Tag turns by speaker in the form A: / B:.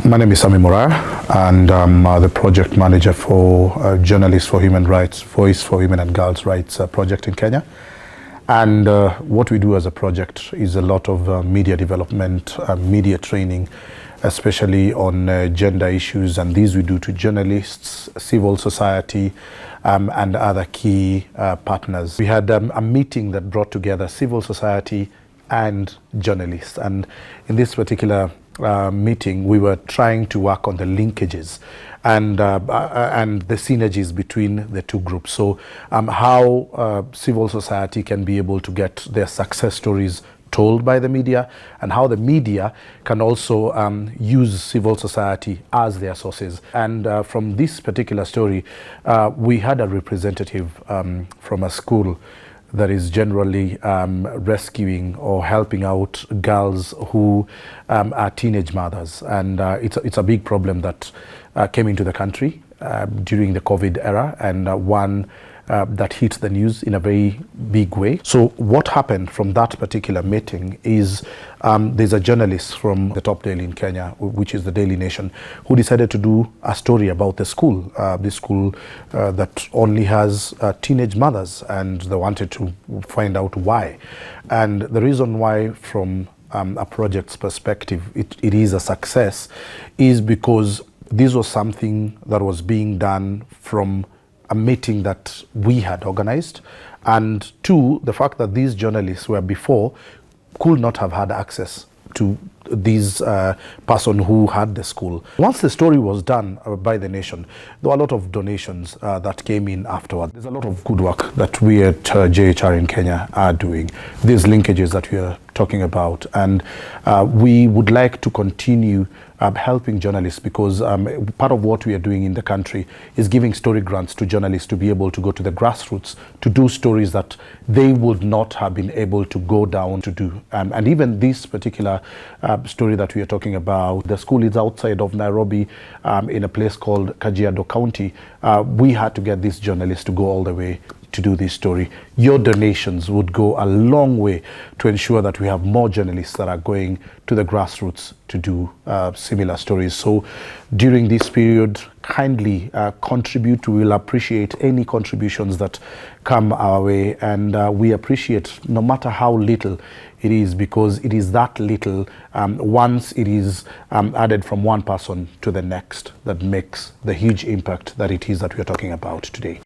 A: My name is Sammy Muraya, and I'm the project manager for Journalists for Human Rights, Voice for Women and Girls' Rights project in Kenya. And what we do as a project is a lot of media development, media training, especially on gender issues, and these we do to journalists, civil society, and other key partners. We had a meeting that brought together civil society and journalists, and in this particular meeting, we were trying to work on the linkages and the synergies between the two groups. So how civil society can be able to get their success stories told by the media, and how the media can also use civil society as their sources. And from this particular story, we had a representative from a school that is generally rescuing or helping out girls who are teenage mothers. And it's a big problem that came into the country during the COVID era, and one that hit the news in a very big way. So what happened from that particular meeting is there's a journalist from the top daily in Kenya, which is the Daily Nation, who decided to do a story about the school, that only has teenage mothers, and they wanted to find out why. And the reason why, from a project's perspective, it is a success is because this was something that was being done from a meeting that we had organized, and two, the fact that these journalists were before could not have had access to this person who had the school. Once the story was done by the Nation, there were a lot of donations that came in afterward. There's a lot of good work that we at JHR in Kenya are doing, these linkages that we are talking about, and we would like to continue helping journalists, because part of what we are doing in the country is giving story grants to journalists to be able to go to the grassroots to do stories that they would not have been able to go down to do. And even this particular story that we are talking about, the school is outside of Nairobi, in a place called Kajiado County. We had to get these journalists to go all the way to do this story. Your donations would go a long way to ensure that we have more journalists that are going to the grassroots to do similar stories. So during this period, kindly contribute. We will appreciate any contributions that come our way, and we appreciate no matter how little it is, because it is that little, once it is added from one person to the next, that makes the huge impact that it is that we are talking about today.